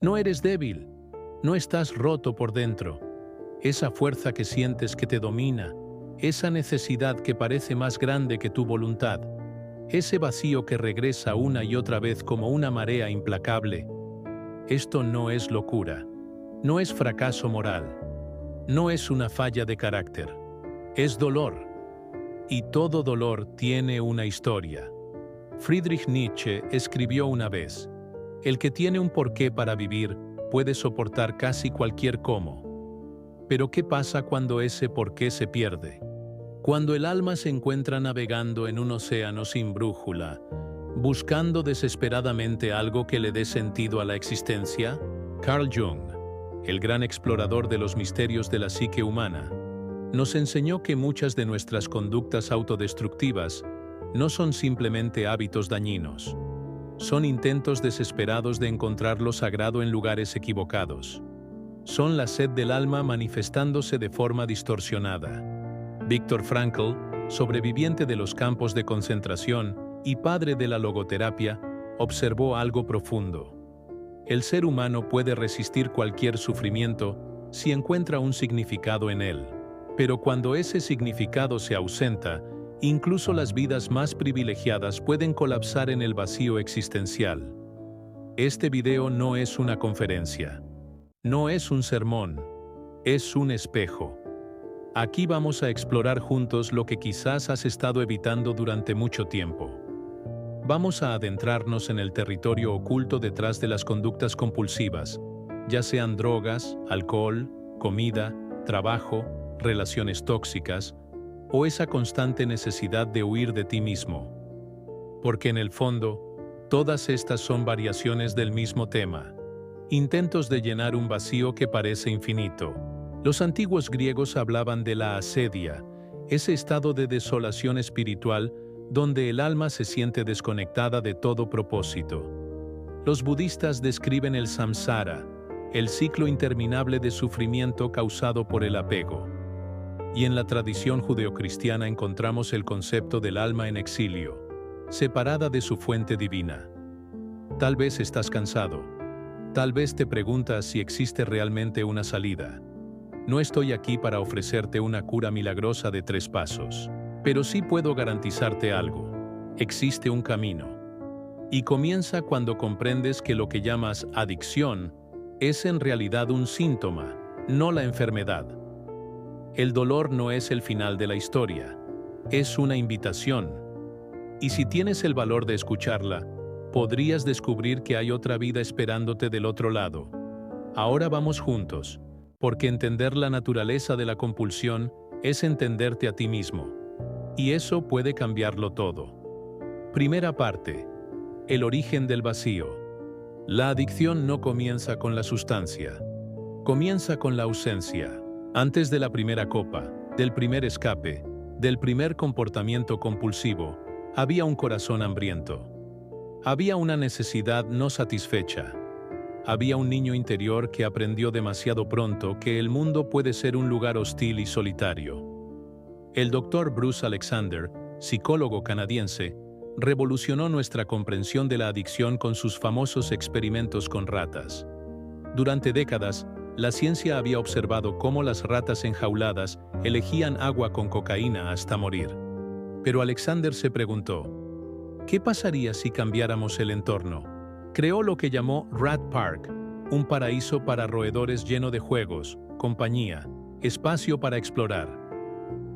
No eres débil, no estás roto por dentro. Esa fuerza que sientes que te domina, esa necesidad que parece más grande que tu voluntad, ese vacío que regresa una y otra vez como una marea implacable. Esto no es locura, no es fracaso moral, no es una falla de carácter, es dolor. Y todo dolor tiene una historia. Friedrich Nietzsche escribió una vez: el que tiene un porqué para vivir puede soportar casi cualquier cómo. Pero ¿qué pasa cuando ese porqué se pierde? Cuando el alma se encuentra navegando en un océano sin brújula, buscando desesperadamente algo que le dé sentido a la existencia. Carl Jung, el gran explorador de los misterios de la psique humana, nos enseñó que muchas de nuestras conductas autodestructivas no son simplemente hábitos dañinos. Son intentos desesperados de encontrar lo sagrado en lugares equivocados. Son la sed del alma manifestándose de forma distorsionada. Viktor Frankl, sobreviviente de los campos de concentración y padre de la logoterapia, observó algo profundo. El ser humano puede resistir cualquier sufrimiento si encuentra un significado en él. Pero cuando ese significado se ausenta, incluso las vidas más privilegiadas pueden colapsar en el vacío existencial. Este video no es una conferencia. No es un sermón. Es un espejo. Aquí vamos a explorar juntos lo que quizás has estado evitando durante mucho tiempo. Vamos a adentrarnos en el territorio oculto detrás de las conductas compulsivas, ya sean drogas, alcohol, comida, trabajo, relaciones tóxicas, o esa constante necesidad de huir de ti mismo. Porque en el fondo, todas estas son variaciones del mismo tema, intentos de llenar un vacío que parece infinito. Los antiguos griegos hablaban de la asedia, ese estado de desolación espiritual donde el alma se siente desconectada de todo propósito. Los budistas describen el samsara, el ciclo interminable de sufrimiento causado por el apego. Y en la tradición judeocristiana encontramos el concepto del alma en exilio, separada de su fuente divina. Tal vez estás cansado. Tal vez te preguntas si existe realmente una salida. No estoy aquí para ofrecerte una cura milagrosa de 3 pasos, pero sí puedo garantizarte algo. Existe un camino. Y comienza cuando comprendes que lo que llamas adicción es en realidad un síntoma, no la enfermedad. El dolor no es el final de la historia, es una invitación. Y si tienes el valor de escucharla, podrías descubrir que hay otra vida esperándote del otro lado. Ahora vamos juntos, porque entender la naturaleza de la compulsión es entenderte a ti mismo. Y eso puede cambiarlo todo. Primera parte: el origen del vacío. La adicción no comienza con la sustancia, comienza con la ausencia. Antes de la primera copa, del primer escape, del primer comportamiento compulsivo, había un corazón hambriento. Había una necesidad no satisfecha. Había un niño interior que aprendió demasiado pronto que el mundo puede ser un lugar hostil y solitario. El Dr. Bruce Alexander, psicólogo canadiense, revolucionó nuestra comprensión de la adicción con sus famosos experimentos con ratas. Durante décadas, la ciencia había observado cómo las ratas enjauladas elegían agua con cocaína hasta morir. Pero Alexander se preguntó: ¿qué pasaría si cambiáramos el entorno? Creó lo que llamó Rat Park, un paraíso para roedores lleno de juegos, compañía, espacio para explorar.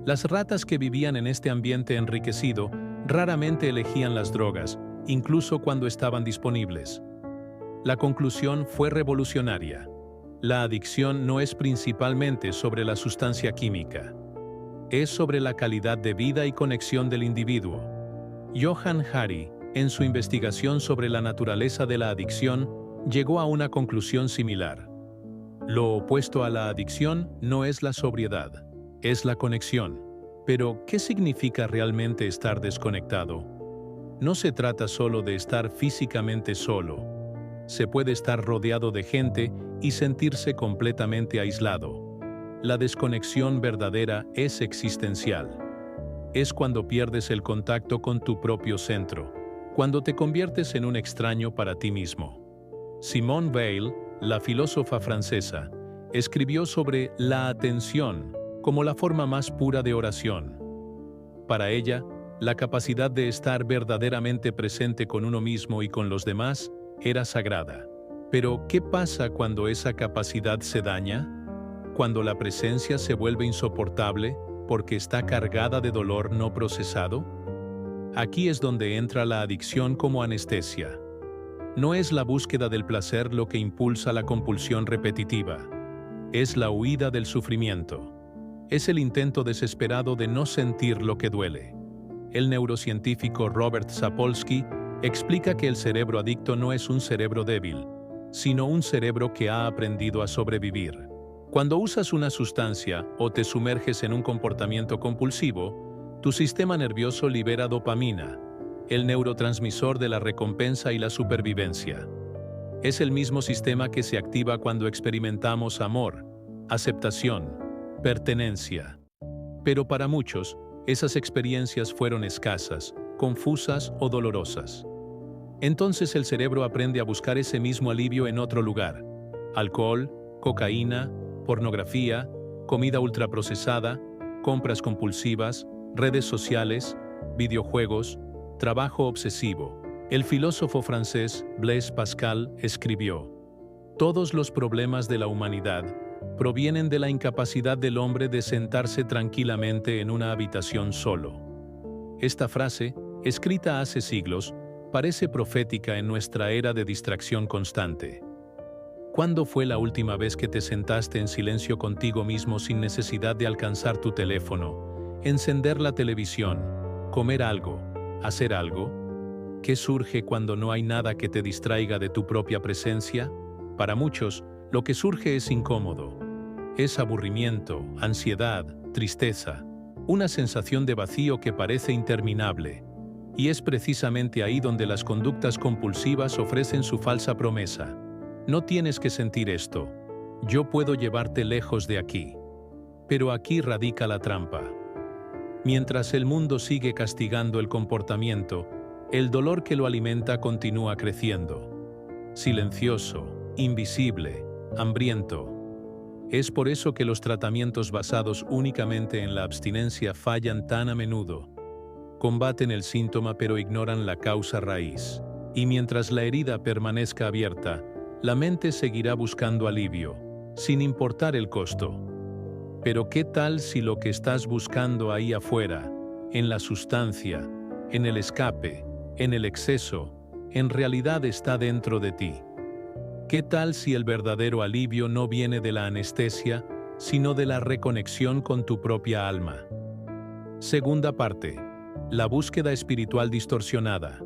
Las ratas que vivían en este ambiente enriquecido raramente elegían las drogas, incluso cuando estaban disponibles. La conclusión fue revolucionaria. La adicción no es principalmente sobre la sustancia química. Es sobre la calidad de vida y conexión del individuo. Johann Hari, en su investigación sobre la naturaleza de la adicción, llegó a una conclusión similar. Lo opuesto a la adicción no es la sobriedad, es la conexión. Pero, ¿qué significa realmente estar desconectado? No se trata solo de estar físicamente solo. Se puede estar rodeado de gente y sentirse completamente aislado. La desconexión verdadera es existencial. Es cuando pierdes el contacto con tu propio centro, cuando te conviertes en un extraño para ti mismo. Simone Weil, la filósofa francesa, escribió sobre la atención como la forma más pura de oración. Para ella, la capacidad de estar verdaderamente presente con uno mismo y con los demás era sagrada. Pero, ¿qué pasa cuando esa capacidad se daña? Cuando la presencia se vuelve insoportable porque está cargada de dolor no procesado. Aquí es donde entra la adicción como anestesia. No es la búsqueda del placer lo que impulsa la compulsión repetitiva. Es la huida del sufrimiento. Es el intento desesperado de no sentir lo que duele. El neurocientífico Robert Sapolsky explica que el cerebro adicto no es un cerebro débil, sino un cerebro que ha aprendido a sobrevivir. Cuando usas una sustancia o te sumerges en un comportamiento compulsivo, tu sistema nervioso libera dopamina, el neurotransmisor de la recompensa y la supervivencia. Es el mismo sistema que se activa cuando experimentamos amor, aceptación, pertenencia. Pero para muchos, esas experiencias fueron escasas, confusas o dolorosas. Entonces el cerebro aprende a buscar ese mismo alivio en otro lugar: alcohol, cocaína, pornografía, comida ultraprocesada, compras compulsivas, redes sociales, videojuegos, trabajo obsesivo. El filósofo francés Blaise Pascal escribió: "Todos los problemas de la humanidad provienen de la incapacidad del hombre de sentarse tranquilamente en una habitación solo". Esta frase, escrita hace siglos, parece profética en nuestra era de distracción constante. ¿Cuándo fue la última vez que te sentaste en silencio contigo mismo sin necesidad de alcanzar tu teléfono, encender la televisión, comer algo, hacer algo? ¿Qué surge cuando no hay nada que te distraiga de tu propia presencia? Para muchos, lo que surge es incómodo. Es aburrimiento, ansiedad, tristeza, una sensación de vacío que parece interminable. Y es precisamente ahí donde las conductas compulsivas ofrecen su falsa promesa. No tienes que sentir esto. Yo puedo llevarte lejos de aquí. Pero aquí radica la trampa. Mientras el mundo sigue castigando el comportamiento, el dolor que lo alimenta continúa creciendo. Silencioso, invisible, hambriento. Es por eso que los tratamientos basados únicamente en la abstinencia fallan tan a menudo. Combaten el síntoma pero ignoran la causa raíz. Y mientras la herida permanezca abierta, la mente seguirá buscando alivio, sin importar el costo. Pero ¿qué tal si lo que estás buscando ahí afuera, en la sustancia, en el escape, en el exceso, en realidad está dentro de ti? ¿Qué tal si el verdadero alivio no viene de la anestesia, sino de la reconexión con tu propia alma? Segunda parte. La búsqueda espiritual distorsionada.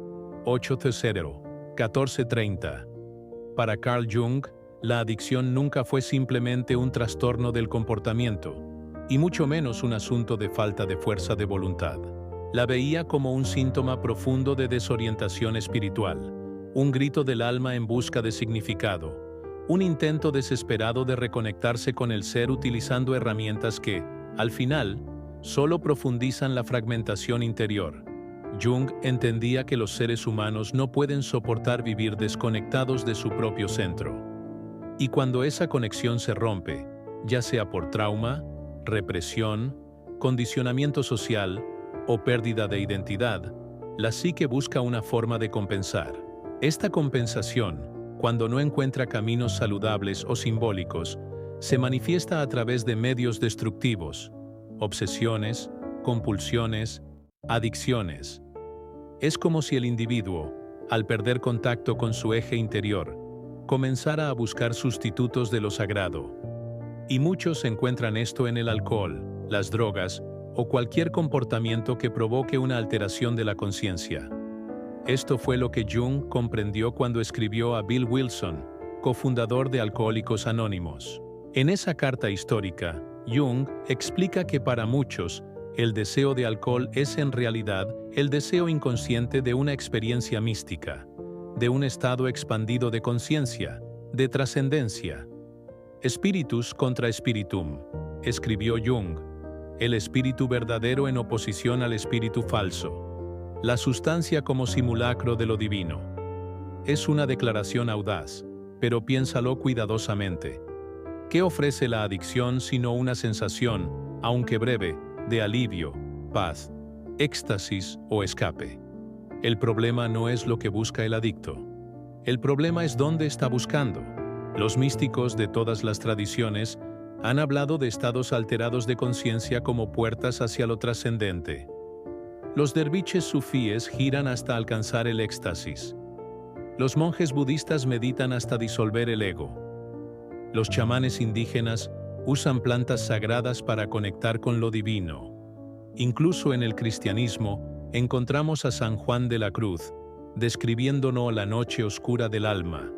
8:0-14:30. Para Carl Jung, la adicción nunca fue simplemente un trastorno del comportamiento, y mucho menos un asunto de falta de fuerza de voluntad. La veía como un síntoma profundo de desorientación espiritual, un grito del alma en busca de significado, un intento desesperado de reconectarse con el ser utilizando herramientas que, al final, solo profundizan la fragmentación interior. Jung entendía que los seres humanos no pueden soportar vivir desconectados de su propio centro. Y cuando esa conexión se rompe, ya sea por trauma, represión, condicionamiento social o pérdida de identidad, la psique busca una forma de compensar. Esta compensación, cuando no encuentra caminos saludables o simbólicos, se manifiesta a través de medios destructivos, obsesiones, compulsiones, adicciones. Es como si el individuo, al perder contacto con su eje interior, comenzara a buscar sustitutos de lo sagrado. Y muchos encuentran esto en el alcohol, las drogas o cualquier comportamiento que provoque una alteración de la conciencia. Esto fue lo que Jung comprendió cuando escribió a Bill Wilson, cofundador de Alcohólicos Anónimos. En esa carta histórica, Jung explica que para muchos, el deseo de alcohol es en realidad el deseo inconsciente de una experiencia mística, de un estado expandido de conciencia, de trascendencia. Spiritus contra spiritum, escribió Jung, el espíritu verdadero en oposición al espíritu falso. La sustancia como simulacro de lo divino. Es una declaración audaz, pero piénsalo cuidadosamente. ¿Qué ofrece la adicción sino una sensación, aunque breve, de alivio, paz, éxtasis o escape? El problema no es lo que busca el adicto. El problema es dónde está buscando. Los místicos de todas las tradiciones han hablado de estados alterados de conciencia como puertas hacia lo trascendente. Los derviches sufíes giran hasta alcanzar el éxtasis. Los monjes budistas meditan hasta disolver el ego. Los chamanes indígenas usan plantas sagradas para conectar con lo divino. Incluso en el cristianismo encontramos a San Juan de la Cruz, describiéndonos la noche oscura del alma,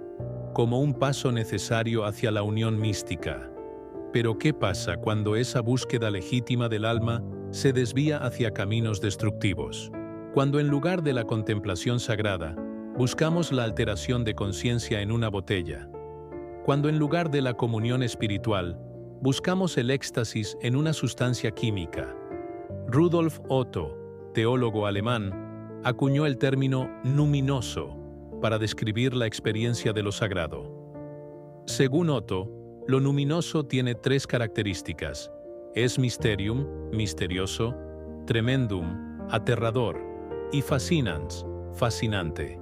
como un paso necesario hacia la unión mística. Pero ¿qué pasa cuando esa búsqueda legítima del alma se desvía hacia caminos destructivos? Cuando en lugar de la contemplación sagrada, buscamos la alteración de conciencia en una botella. Cuando en lugar de la comunión espiritual, buscamos el éxtasis en una sustancia química. Rudolf Otto, teólogo alemán, acuñó el término luminoso para describir la experiencia de lo sagrado. Según Otto, lo luminoso tiene 3 características: es mysterium, misterioso; tremendum, aterrador; y fascinans, fascinante.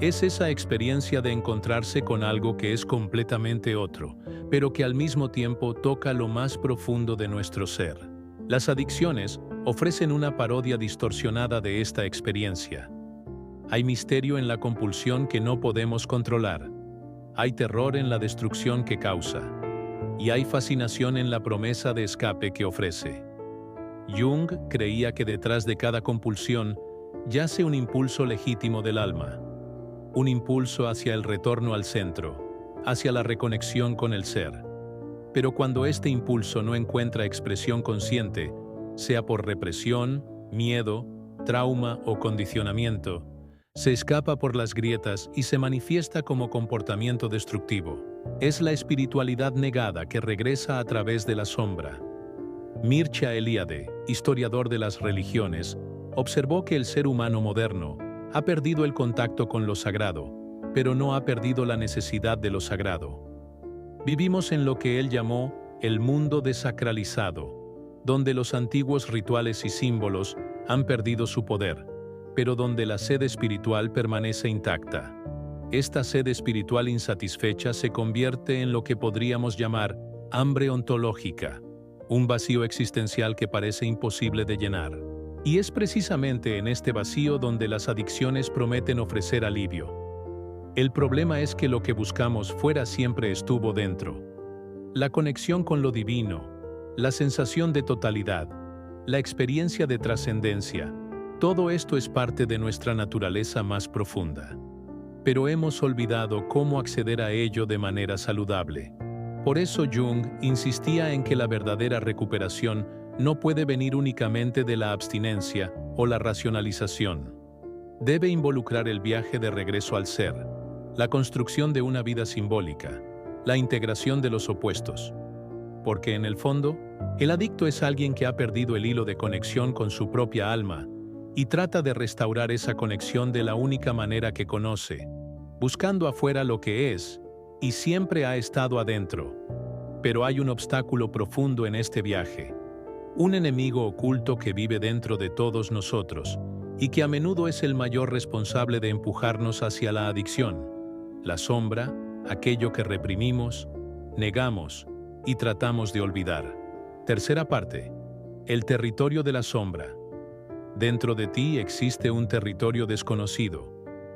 Es esa experiencia de encontrarse con algo que es completamente otro, pero que al mismo tiempo toca lo más profundo de nuestro ser. Las adicciones ofrecen una parodia distorsionada de esta experiencia. Hay misterio en la compulsión que no podemos controlar. Hay terror en la destrucción que causa. Y hay fascinación en la promesa de escape que ofrece. Jung creía que detrás de cada compulsión yace un impulso legítimo del alma. Un impulso hacia el retorno al centro, hacia la reconexión con el ser. Pero cuando este impulso no encuentra expresión consciente, sea por represión, miedo, trauma o condicionamiento, se escapa por las grietas y se manifiesta como comportamiento destructivo. Es la espiritualidad negada que regresa a través de la sombra. Mircea Eliade, historiador de las religiones, observó que el ser humano moderno ha perdido el contacto con lo sagrado, pero no ha perdido la necesidad de lo sagrado. Vivimos en lo que él llamó el mundo desacralizado, donde los antiguos rituales y símbolos han perdido su poder, pero donde la sed espiritual permanece intacta. Esta sed espiritual insatisfecha se convierte en lo que podríamos llamar hambre ontológica, un vacío existencial que parece imposible de llenar. Y es precisamente en este vacío donde las adicciones prometen ofrecer alivio. El problema es que lo que buscamos fuera siempre estuvo dentro. La conexión con lo divino, la sensación de totalidad, la experiencia de trascendencia, todo esto es parte de nuestra naturaleza más profunda. Pero hemos olvidado cómo acceder a ello de manera saludable. Por eso Jung insistía en que la verdadera recuperación no puede venir únicamente de la abstinencia o la racionalización. Debe involucrar el viaje de regreso al ser, la construcción de una vida simbólica, la integración de los opuestos. Porque en el fondo, el adicto es alguien que ha perdido el hilo de conexión con su propia alma y trata de restaurar esa conexión de la única manera que conoce, buscando afuera lo que es y siempre ha estado adentro. Pero hay un obstáculo profundo en este viaje. Un enemigo oculto que vive dentro de todos nosotros y que a menudo es el mayor responsable de empujarnos hacia la adicción. La sombra, aquello que reprimimos, negamos y tratamos de olvidar. Tercera parte. El territorio de la sombra. Dentro de ti existe un territorio desconocido,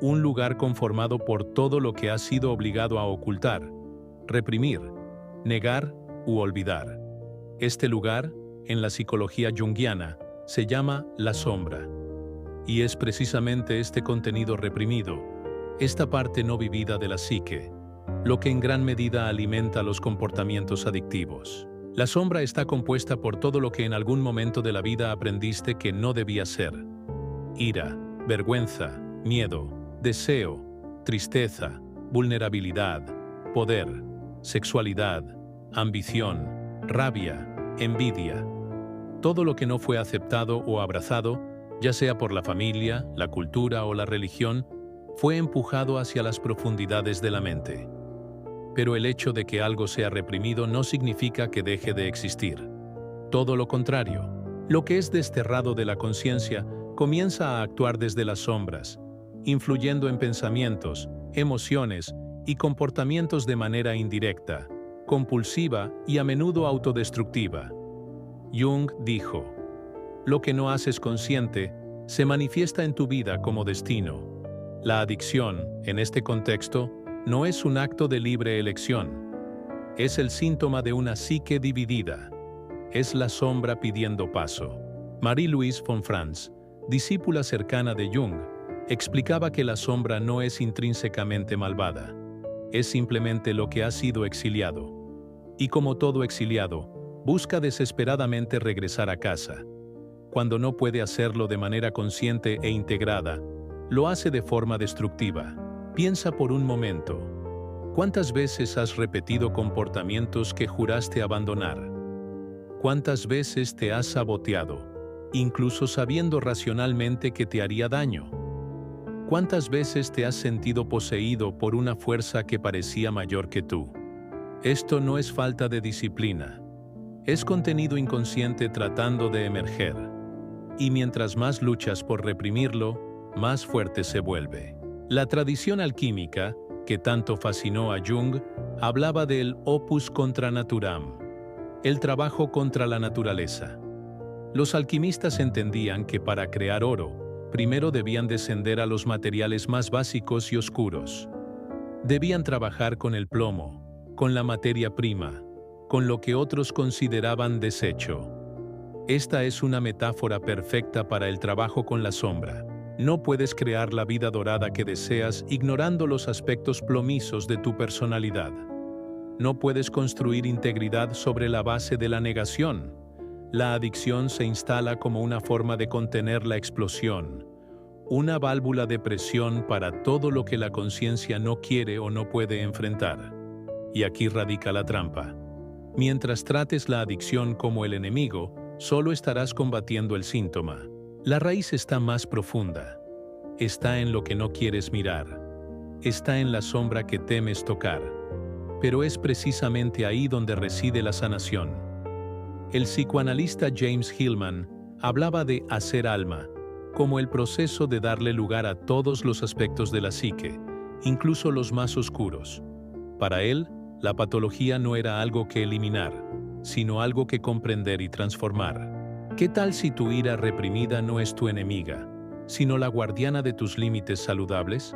un lugar conformado por todo lo que has sido obligado a ocultar, reprimir, negar u olvidar. Este lugar, en la psicología junguiana, se llama la sombra. Y es precisamente este contenido reprimido, esta parte no vivida de la psique, lo que en gran medida alimenta los comportamientos adictivos. La sombra está compuesta por todo lo que en algún momento de la vida aprendiste que no debía ser. Ira, vergüenza, miedo, deseo, tristeza, vulnerabilidad, poder, sexualidad, ambición, rabia, envidia. Todo lo que no fue aceptado o abrazado, ya sea por la familia, la cultura o la religión, fue empujado hacia las profundidades de la mente. Pero el hecho de que algo sea reprimido no significa que deje de existir. Todo lo contrario, lo que es desterrado de la conciencia comienza a actuar desde las sombras, influyendo en pensamientos, emociones y comportamientos de manera indirecta, compulsiva y a menudo autodestructiva. Jung dijo: lo que no haces consciente se manifiesta en tu vida como destino. La adicción, en este contexto, no es un acto de libre elección. Es el síntoma de una psique dividida. Es la sombra pidiendo paso. Marie-Louise von Franz, discípula cercana de Jung, explicaba que la sombra no es intrínsecamente malvada. Es simplemente lo que ha sido exiliado. Y como todo exiliado, busca desesperadamente regresar a casa. Cuando no puede hacerlo de manera consciente e integrada, lo hace de forma destructiva. Piensa por un momento. ¿Cuántas veces has repetido comportamientos que juraste abandonar? ¿Cuántas veces te has saboteado, incluso sabiendo racionalmente que te haría daño? ¿Cuántas veces te has sentido poseído por una fuerza que parecía mayor que tú? Esto no es falta de disciplina. Es contenido inconsciente tratando de emerger. Y mientras más luchas por reprimirlo, más fuerte se vuelve. La tradición alquímica, que tanto fascinó a Jung, hablaba del opus contra naturam, el trabajo contra la naturaleza. Los alquimistas entendían que para crear oro, primero debían descender a los materiales más básicos y oscuros. Debían trabajar con el plomo, con la materia prima, con lo que otros consideraban desecho. Esta es una metáfora perfecta para el trabajo con la sombra. No puedes crear la vida dorada que deseas ignorando los aspectos plomizos de tu personalidad. No puedes construir integridad sobre la base de la negación. La adicción se instala como una forma de contener la explosión, una válvula de presión para todo lo que la conciencia no quiere o no puede enfrentar. Y aquí radica la trampa. Mientras trates la adicción como el enemigo, solo estarás combatiendo el síntoma. La raíz está más profunda. Está en lo que no quieres mirar. Está en la sombra que temes tocar. Pero es precisamente ahí donde reside la sanación. El psicoanalista James Hillman hablaba de hacer alma, como el proceso de darle lugar a todos los aspectos de la psique, incluso los más oscuros. Para él, la patología no era algo que eliminar, sino algo que comprender y transformar. ¿Qué tal si tu ira reprimida no es tu enemiga, sino la guardiana de tus límites saludables?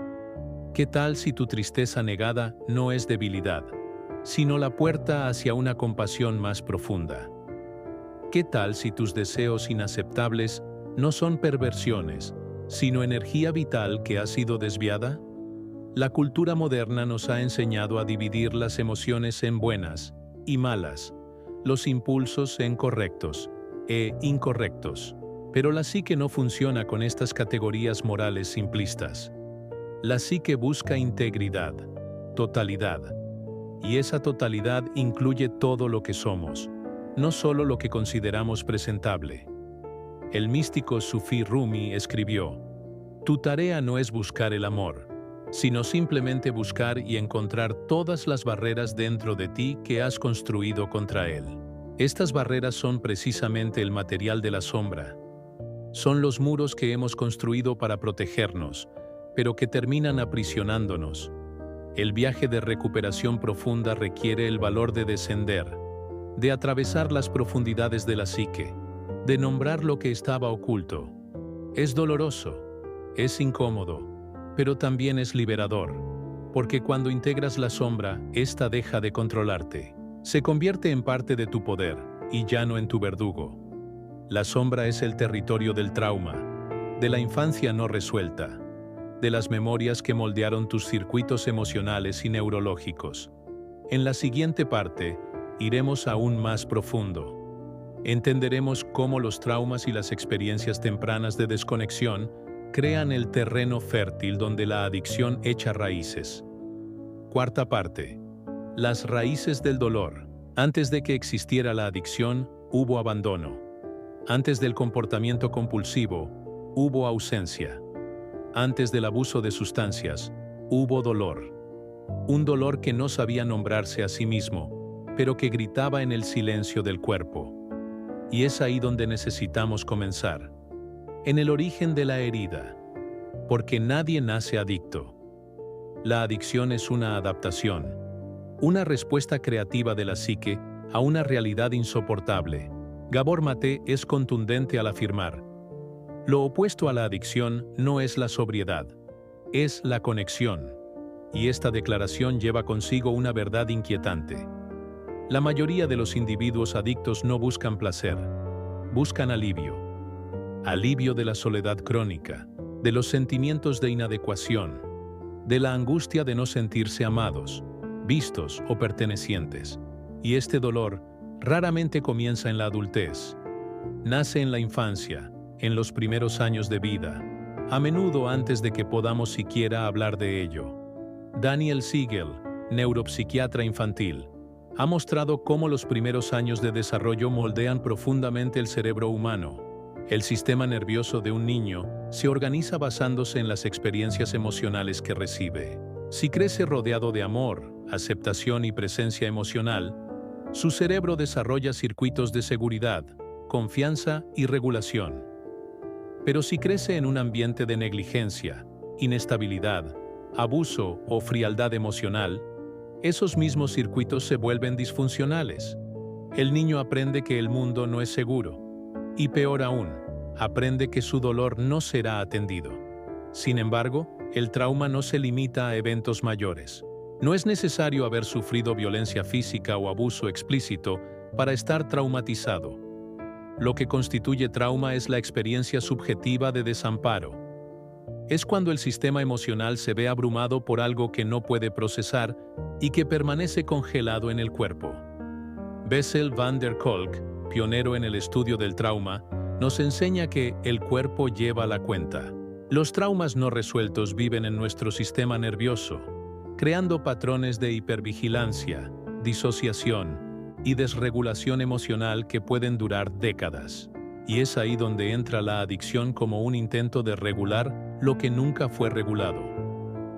¿Qué tal si tu tristeza negada no es debilidad, sino la puerta hacia una compasión más profunda? ¿Qué tal si tus deseos inaceptables no son perversiones, sino energía vital que ha sido desviada? La cultura moderna nos ha enseñado a dividir las emociones en buenas y malas, los impulsos en correctos e incorrectos. Pero la psique no funciona con estas categorías morales simplistas. La psique busca integridad, totalidad. Y esa totalidad incluye todo lo que somos, no solo lo que consideramos presentable. El místico sufí Rumi escribió: tu tarea no es buscar el amor, sino simplemente buscar y encontrar todas las barreras dentro de ti que has construido contra él. Estas barreras son precisamente el material de la sombra. Son los muros que hemos construido para protegernos, pero que terminan aprisionándonos. El viaje de recuperación profunda requiere el valor de descender, de atravesar las profundidades de la psique, de nombrar lo que estaba oculto. Es doloroso, es incómodo, pero también es liberador, porque cuando integras la sombra, ésta deja de controlarte. Se convierte en parte de tu poder, y ya no en tu verdugo. La sombra es el territorio del trauma, de la infancia no resuelta, de las memorias que moldearon tus circuitos emocionales y neurológicos. En la siguiente parte, iremos aún más profundo. Entenderemos cómo los traumas y las experiencias tempranas de desconexión crean el terreno fértil donde la adicción echa raíces. Cuarta parte. Las raíces del dolor. Antes de que existiera la adicción, hubo abandono. Antes del comportamiento compulsivo, hubo ausencia. Antes del abuso de sustancias, hubo dolor. un dolor que no sabía nombrarse a sí mismo, pero que gritaba en el silencio del cuerpo. Y es ahí donde necesitamos comenzar, en el origen de la herida, porque nadie nace adicto. La adicción es una adaptación, una respuesta creativa de la psique a una realidad insoportable. Gabor Maté es contundente al afirmar: lo opuesto a la adicción no es la sobriedad, es la conexión. Y esta declaración lleva consigo una verdad inquietante. La mayoría de los individuos adictos no buscan placer, buscan alivio. Alivio de la soledad crónica, de los sentimientos de inadecuación, de la angustia de no sentirse amados, vistos o pertenecientes. Y este dolor raramente comienza en la adultez. Nace en la infancia, en los primeros años de vida, a menudo antes de que podamos siquiera hablar de ello. Daniel Siegel, neuropsiquiatra infantil, ha mostrado cómo los primeros años de desarrollo moldean profundamente el cerebro humano. El sistema nervioso de un niño se organiza basándose en las experiencias emocionales que recibe. Si crece rodeado de amor, aceptación y presencia emocional, su cerebro desarrolla circuitos de seguridad, confianza y regulación. Pero si crece en un ambiente de negligencia, inestabilidad, abuso o frialdad emocional, esos mismos circuitos se vuelven disfuncionales. El niño aprende que el mundo no es seguro. Y peor aún, aprende que su dolor no será atendido. Sin embargo, el trauma no se limita a eventos mayores. No es necesario haber sufrido violencia física o abuso explícito para estar traumatizado. Lo que constituye trauma es la experiencia subjetiva de desamparo. Es cuando el sistema emocional se ve abrumado por algo que no puede procesar y que permanece congelado en el cuerpo. Bessel van der Kolk, pionero en el estudio del trauma, nos enseña que el cuerpo lleva la cuenta. Los traumas no resueltos viven en nuestro sistema nervioso, creando patrones de hipervigilancia, disociación y desregulación emocional que pueden durar décadas. Y es ahí donde entra la adicción como un intento de regular lo que nunca fue regulado.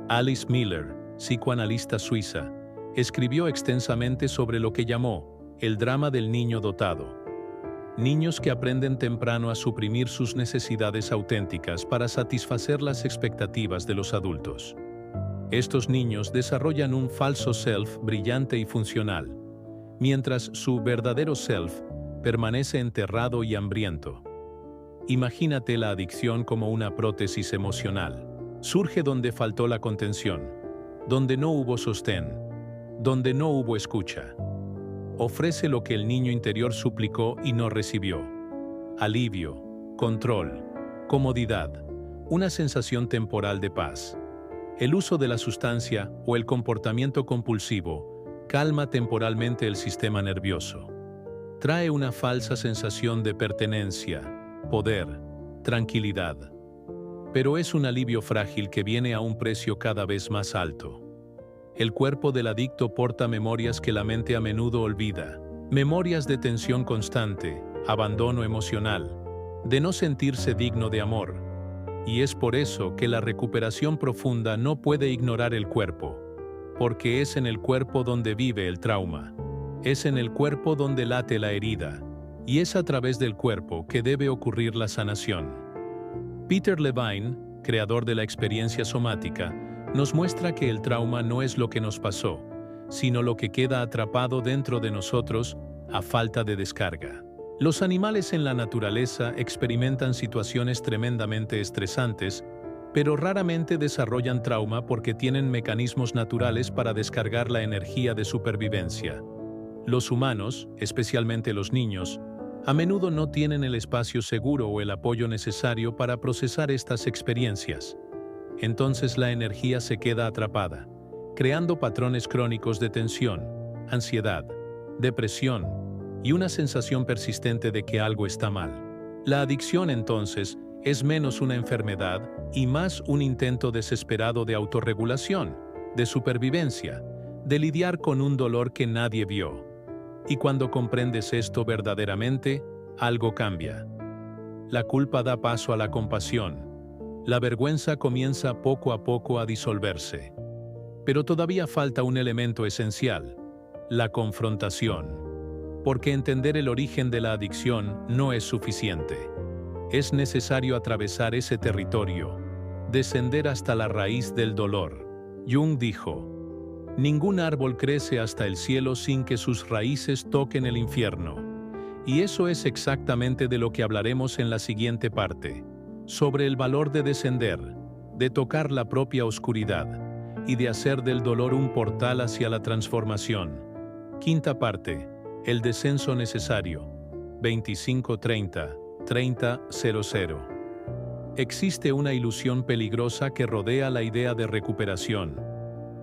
Alice Miller, psicoanalista suiza, escribió extensamente sobre lo que llamó el drama del niño dotado. Niños que aprenden temprano a suprimir sus necesidades auténticas para satisfacer las expectativas de los adultos. Estos niños desarrollan un falso self brillante y funcional, mientras su verdadero self permanece enterrado y hambriento. Imagínate la adicción como una prótesis emocional. Surge donde faltó la contención, donde no hubo sostén, donde no hubo escucha. Ofrece lo que el niño interior suplicó y no recibió: alivio, control, comodidad, una sensación temporal de paz. El uso de la sustancia o el comportamiento compulsivo calma temporalmente el sistema nervioso. Trae una falsa sensación de pertenencia, poder, tranquilidad. Pero es un alivio frágil que viene a un precio cada vez más alto. El cuerpo del adicto porta memorias que la mente a menudo olvida, memorias de tensión constante, abandono emocional, de no sentirse digno de amor. Y es por eso que la recuperación profunda no puede ignorar el cuerpo, porque es en el cuerpo donde vive el trauma. Es en el cuerpo donde late la herida, y es a través del cuerpo que debe ocurrir la sanación. Peter Levine, creador de la experiencia somática, nos muestra que el trauma no es lo que nos pasó, sino lo que queda atrapado dentro de nosotros a falta de descarga. Los animales en la naturaleza experimentan situaciones tremendamente estresantes, pero raramente desarrollan trauma porque tienen mecanismos naturales para descargar la energía de supervivencia. Los humanos, especialmente los niños, a menudo no tienen el espacio seguro o el apoyo necesario para procesar estas experiencias. Entonces la energía se queda atrapada, creando patrones crónicos de tensión, ansiedad, depresión y una sensación persistente de que algo está mal. La adicción, entonces, es menos una enfermedad y más un intento desesperado de autorregulación, de supervivencia, de lidiar con un dolor que nadie vio. Y cuando comprendes esto verdaderamente, algo cambia. La culpa da paso a la compasión. La vergüenza comienza poco a poco a disolverse. Pero todavía falta un elemento esencial: la confrontación. Porque entender el origen de la adicción no es suficiente. Es necesario atravesar ese territorio, descender hasta la raíz del dolor. Jung dijo: ningún árbol crece hasta el cielo sin que sus raíces toquen el infierno. Y eso es exactamente de lo que hablaremos en la siguiente parte, sobre el valor de descender, de tocar la propia oscuridad, y de hacer del dolor un portal hacia la transformación. Quinta parte, el descenso necesario, 2530-3000. Existe una ilusión peligrosa que rodea la idea de recuperación.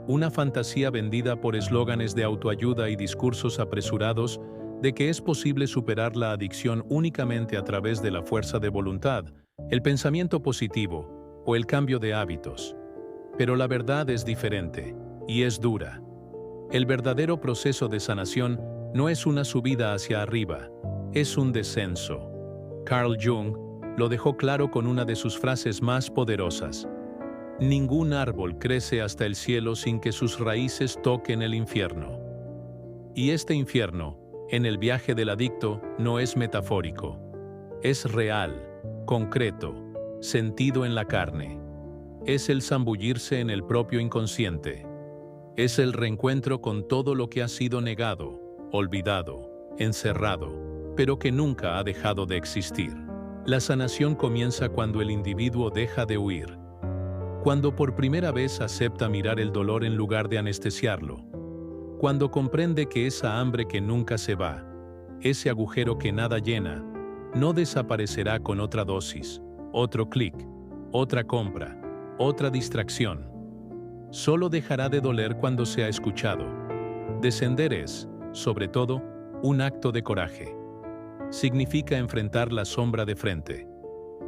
Una fantasía vendida por eslóganes de autoayuda y discursos apresurados de que es posible superar la adicción únicamente a través de la fuerza de voluntad, el pensamiento positivo o el cambio de hábitos. Pero la verdad es diferente, y es dura. El verdadero proceso de sanación no es una subida hacia arriba, es un descenso. Carl Jung lo dejó claro con una de sus frases más poderosas: ningún árbol crece hasta el cielo sin que sus raíces toquen el infierno. Y este infierno, en el viaje del adicto, no es metafórico. Es real, concreto, sentido en la carne. Es el zambullirse en el propio inconsciente. Es el reencuentro con todo lo que ha sido negado, olvidado, encerrado, pero que nunca ha dejado de existir. La sanación comienza cuando el individuo deja de huir. Cuando por primera vez acepta mirar el dolor en lugar de anestesiarlo. Cuando comprende que esa hambre que nunca se va, ese agujero que nada llena, no desaparecerá con otra dosis, otro clic, otra compra, otra distracción. Solo dejará de doler cuando sea escuchado. Descender es, sobre todo, un acto de coraje. Significa enfrentar la sombra de frente,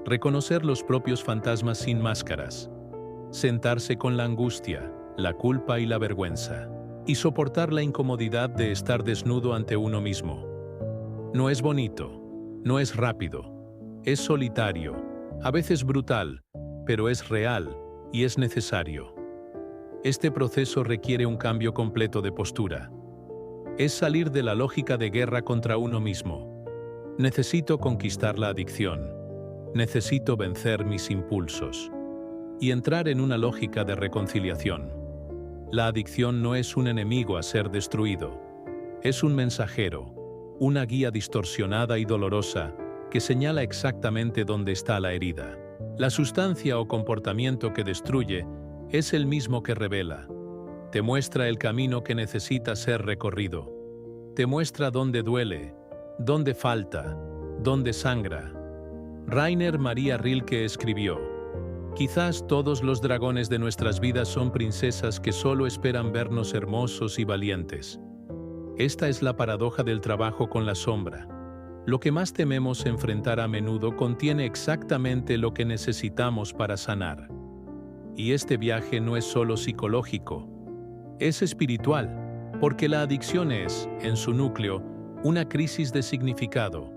reconocer los propios fantasmas sin máscaras, sentarse con la angustia, la culpa y la vergüenza, y soportar la incomodidad de estar desnudo ante uno mismo. No es bonito, no es rápido, es solitario, a veces brutal, pero es real y es necesario. Este proceso requiere un cambio completo de postura. Es salir de la lógica de guerra contra uno mismo. Necesito conquistar la adicción. Necesito vencer mis impulsos. Y entrar en una lógica de reconciliación. La adicción no es un enemigo a ser destruido. Es un mensajero, una guía distorsionada y dolorosa que señala exactamente dónde está la herida. La sustancia o comportamiento que destruye es el mismo que revela. Te muestra el camino que necesita ser recorrido. Te muestra dónde duele, dónde falta, dónde sangra. Rainer Maria Rilke escribió: quizás todos los dragones de nuestras vidas son princesas que solo esperan vernos hermosos y valientes. Esta es la paradoja del trabajo con la sombra. Lo que más tememos enfrentar a menudo contiene exactamente lo que necesitamos para sanar. Y este viaje no es solo psicológico, es espiritual, porque la adicción es, en su núcleo, una crisis de significado,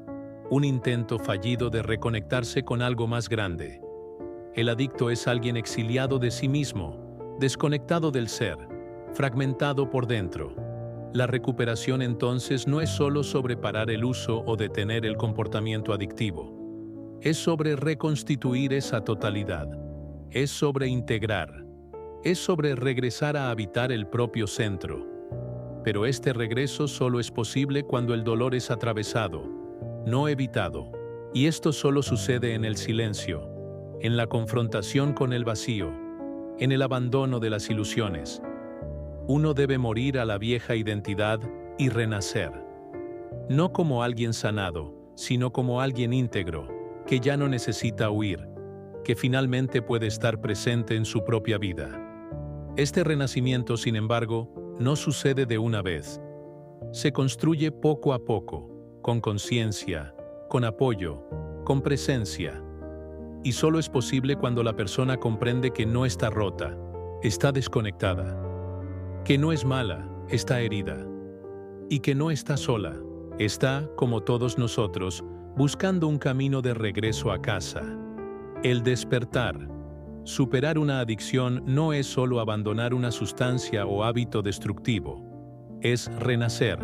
un intento fallido de reconectarse con algo más grande. El adicto es alguien exiliado de sí mismo, desconectado del ser, fragmentado por dentro. La recuperación entonces no es solo sobre parar el uso o detener el comportamiento adictivo. Es sobre reconstituir esa totalidad. Es sobre integrar. Es sobre regresar a habitar el propio centro. Pero este regreso solo es posible cuando el dolor es atravesado, no evitado. Y esto solo sucede en el silencio, en la confrontación con el vacío, en el abandono de las ilusiones. Uno debe morir a la vieja identidad y renacer. No como alguien sanado, sino como alguien íntegro, que ya no necesita huir, que finalmente puede estar presente en su propia vida. Este renacimiento, sin embargo, no sucede de una vez. Se construye poco a poco, con conciencia, con apoyo, con presencia. Y solo es posible cuando la persona comprende que no está rota, está desconectada, que no es mala, está herida, y que no está sola, está, como todos nosotros, buscando un camino de regreso a casa. El despertar. Superar una adicción no es solo abandonar una sustancia o hábito destructivo. Es renacer.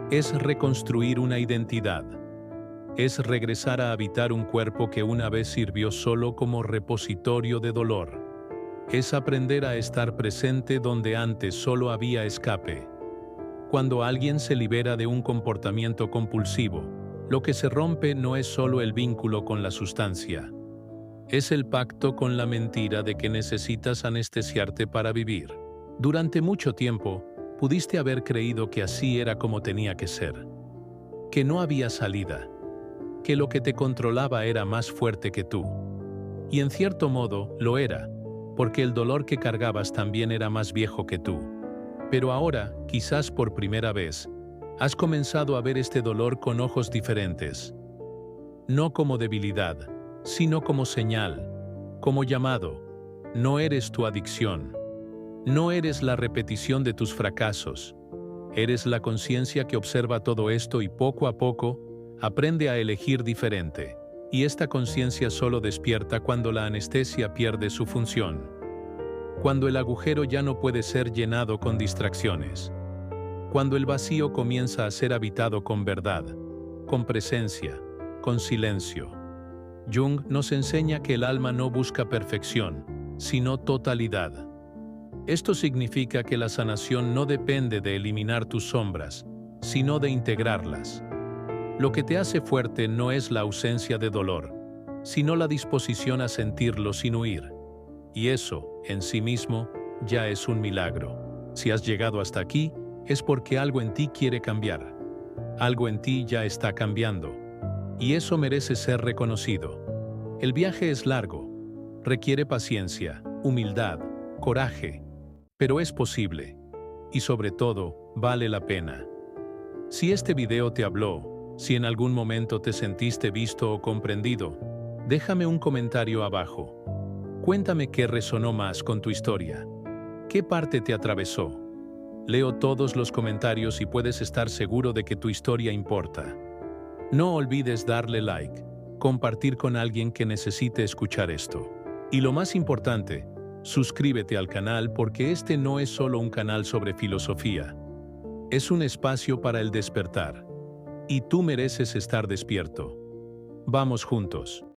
Es reconstruir una identidad. Es regresar a habitar un cuerpo que una vez sirvió solo como repositorio de dolor. Es aprender a estar presente donde antes solo había escape. Cuando alguien se libera de un comportamiento compulsivo, lo que se rompe no es solo el vínculo con la sustancia. Es el pacto con la mentira de que necesitas anestesiarte para vivir. Durante mucho tiempo, pudiste haber creído que así era como tenía que ser. Que no había salida. Que lo que te controlaba era más fuerte que tú. Y en cierto modo, lo era, porque el dolor que cargabas también era más viejo que tú. Pero ahora, quizás por primera vez, has comenzado a ver este dolor con ojos diferentes. No como debilidad, sino como señal, como llamado. No eres tu adicción. No eres la repetición de tus fracasos. Eres la conciencia que observa todo esto y poco a poco aprende a elegir diferente. Y esta conciencia solo despierta cuando la anestesia pierde su función. Cuando el agujero ya no puede ser llenado con distracciones. Cuando el vacío comienza a ser habitado con verdad, con presencia, con silencio. Jung nos enseña que el alma no busca perfección, sino totalidad. Esto significa que la sanación no depende de eliminar tus sombras, sino de integrarlas. Lo que te hace fuerte no es la ausencia de dolor, sino la disposición a sentirlo sin huir. Y eso, en sí mismo, ya es un milagro. Si has llegado hasta aquí, es porque algo en ti quiere cambiar. Algo en ti ya está cambiando. Y eso merece ser reconocido. El viaje es largo. Requiere paciencia, humildad, coraje. Pero es posible. Y sobre todo, vale la pena. Si este video te habló, si en algún momento te sentiste visto o comprendido, déjame un comentario abajo. Cuéntame qué resonó más con tu historia. ¿Qué parte te atravesó? Leo todos los comentarios y puedes estar seguro de que tu historia importa. No olvides darle like, compartir con alguien que necesite escuchar esto. Y lo más importante, suscríbete al canal porque este no es solo un canal sobre filosofía. Es un espacio para el despertar. Y tú mereces estar despierto. Vamos juntos.